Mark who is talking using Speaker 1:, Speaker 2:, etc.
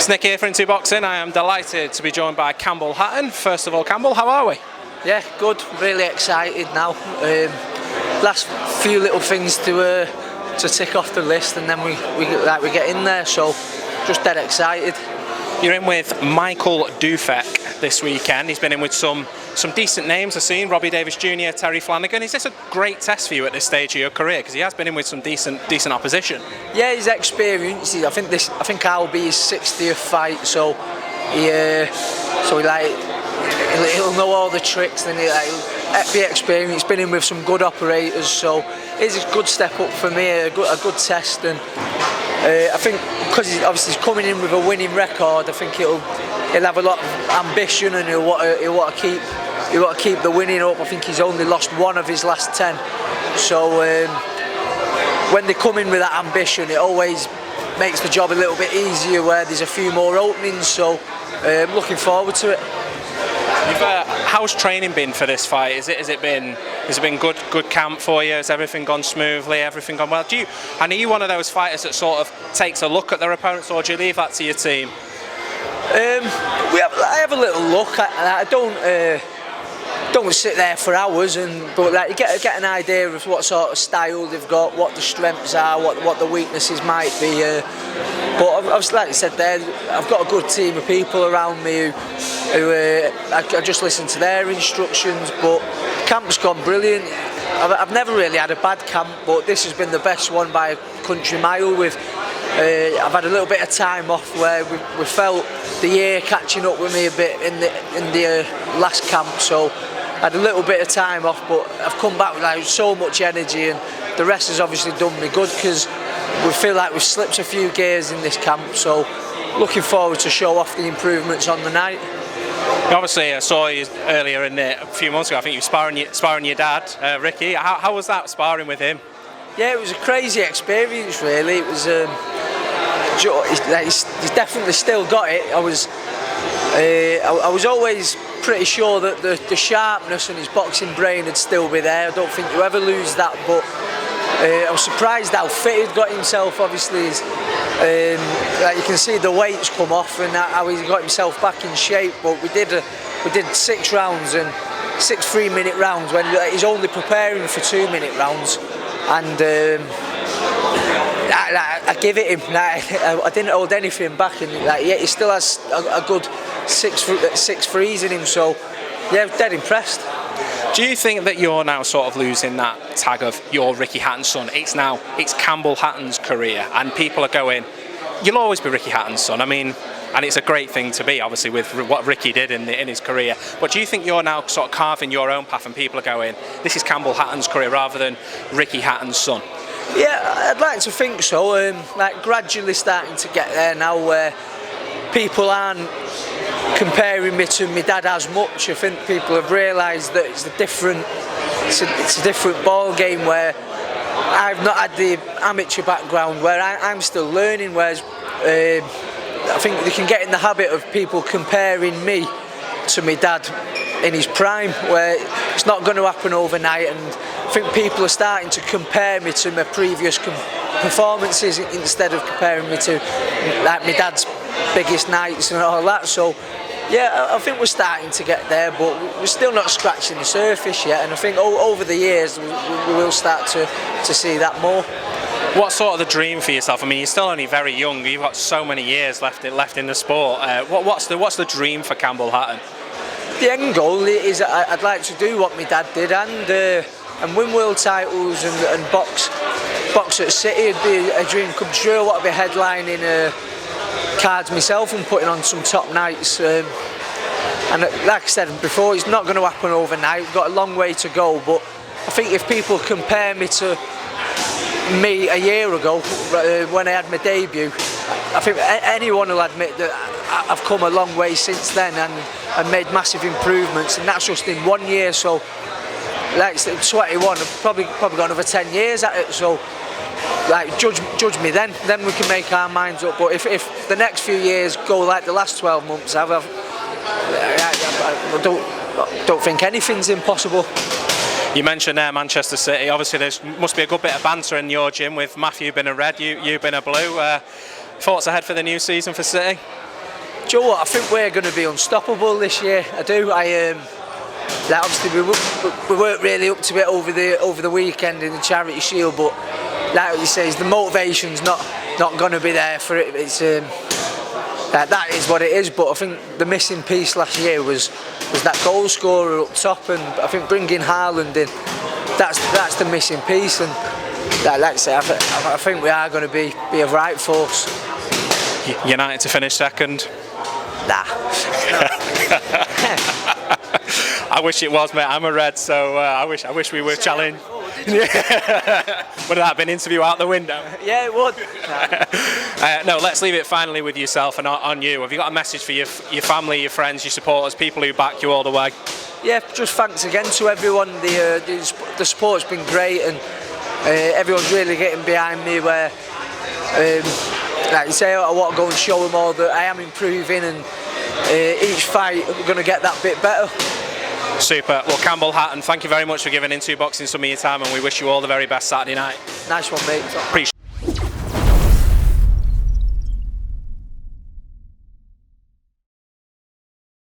Speaker 1: It's Nick here for Into Boxing. I am delighted to be joined by Campbell Hatton. First of all, Campbell, how are we?
Speaker 2: Yeah, good. Really excited now. Last few little things to tick off the list, and then we get in there. So just dead excited.
Speaker 1: You're in with Michael Dufek this weekend. He's been in with some decent names. I've seen Robbie Davis Jr., Terry Flanagan. Is this a great test for you at this stage of your career? Because he has been in with some decent opposition.
Speaker 2: Yeah, he's experienced. I think I'll be his 60th fight. So he'll know all the tricks, and he'll be experienced. Been in with some good operators, so it's a good step up for me. A good test, and I think because he's coming in with a winning record, I think he'll have a lot of ambition, and he'll want to keep the winning up. I think he's only lost one of his last 10. So when they come in with that ambition, it always makes the job a little bit easier where there's a few more openings. So I'm looking forward to it.
Speaker 1: How's training been for this fight? Has it been good camp for you? Has everything gone smoothly? Everything gone well? Are you one of those fighters that sort of takes a look at their opponents, or do you leave that to your team?
Speaker 2: I have a little look. I don't sit there for hours, but you get an idea of what sort of style they've got, what the strengths are, what the weaknesses might be. But like I said there, I've got a good team of people around me who I just listen to their instructions. But camp's gone brilliant. I've never really had a bad camp, but this has been the best one by a country mile. I've had a little bit of time off where we felt the year catching up with me a bit in the last camp, so I had a little bit of time off, but I've come back with so much energy, and the rest has obviously done me good because we feel like we've slipped a few gears in this camp. So looking forward to show off the improvements on the night.
Speaker 1: Obviously, I saw you earlier a few months ago. I think you were sparring your dad, Ricky. How was that, sparring with him?
Speaker 2: Yeah, it was a crazy experience, really. It was. He's definitely still got it. I was always pretty sure that the sharpness and his boxing brain would still be there. I don't think you ever lose that, but I was surprised how fit he'd got himself. Obviously, you can see the weight's come off and how he's got himself back in shape. But we did 6 rounds, and 6 3-minute rounds when he's only preparing for 2-minute rounds, and I give it him. I didn't hold anything back, and yet he still has a good 6 threes in him. So yeah, dead impressed.
Speaker 1: Do you think that you're now sort of losing that tag of you're Ricky Hatton's son? It's Campbell Hatton's career, and people are going, you'll always be Ricky Hatton's son. I mean, and it's a great thing to be, obviously, with what Ricky did in his career. But do you think you're now sort of carving your own path, and people are going, this is Campbell Hatton's career rather than Ricky Hatton's son?
Speaker 2: Yeah, I'd like to think so. Gradually starting to get there now, where people aren't comparing me to my dad as much. I think people have realised that it's a different ball game, where I've not had the amateur background, where I'm still learning. Whereas I think they can get in the habit of people comparing me to my dad in his prime, where it's not going to happen overnight, and I think people are starting to compare me to my previous performances instead of comparing me to my dad's biggest nights and all that. So yeah, I think we're starting to get there, but we're still not scratching the surface yet, and I think over the years we will start to see that more.
Speaker 1: What's sort of the dream for yourself? I mean, you're still only very young. You've got so many years left in the sport. What's the dream for Campbell Hatton?
Speaker 2: The end goal is I'd like to do what my dad did and win world titles and box at City. It'd be a dream come true. I want to be headlining cards myself and putting on some top nights. And like I said before, it's not going to happen overnight. We've got a long way to go. But I think if people compare me to me a year ago when I had my debut, I think anyone will admit that I've come a long way since then and made massive improvements, and that's just in 1 year. So like 21, I've probably got another 10 years at it. So judge me then we can make our minds up. But if the next few years go like the last 12 months have, I don't think anything's impossible.
Speaker 1: You mentioned Manchester City. Obviously, there must be a good bit of banter in your gym with Matthew being a red, you being a blue. Thoughts ahead for the new season for City?
Speaker 2: Do you know what? I think we're going to be unstoppable this year. I do. Like obviously we weren't really up to it over the weekend in the Charity Shield, but like you say, the motivation's not going to be there for it. It's that is what it is. But I think the missing piece last year was that goal scorer up top, and I think bringing Haaland in, that's the missing piece. And like I say, I think we are going to be a right force.
Speaker 1: United to finish second.
Speaker 2: Nah.
Speaker 1: I wish it was, mate. I'm a Red, so I wish we were challenged. Would that have been interview out the window?
Speaker 2: Yeah, it would.
Speaker 1: No, let's leave it finally with yourself and on you. Have you got a message for your family, your friends, your supporters, people who back you all the way?
Speaker 2: Yeah, just thanks again to everyone. The support's been great, and everyone's really getting behind me. Where, like you say, I want to go and show them all that I am improving, and each fight we're going to get that bit better.
Speaker 1: Super. Well, Campbell Hatton, thank you very much for giving Into Boxing some of your time, and we wish you all the very best Saturday night.
Speaker 2: Nice one, mate.
Speaker 1: Appreciate it.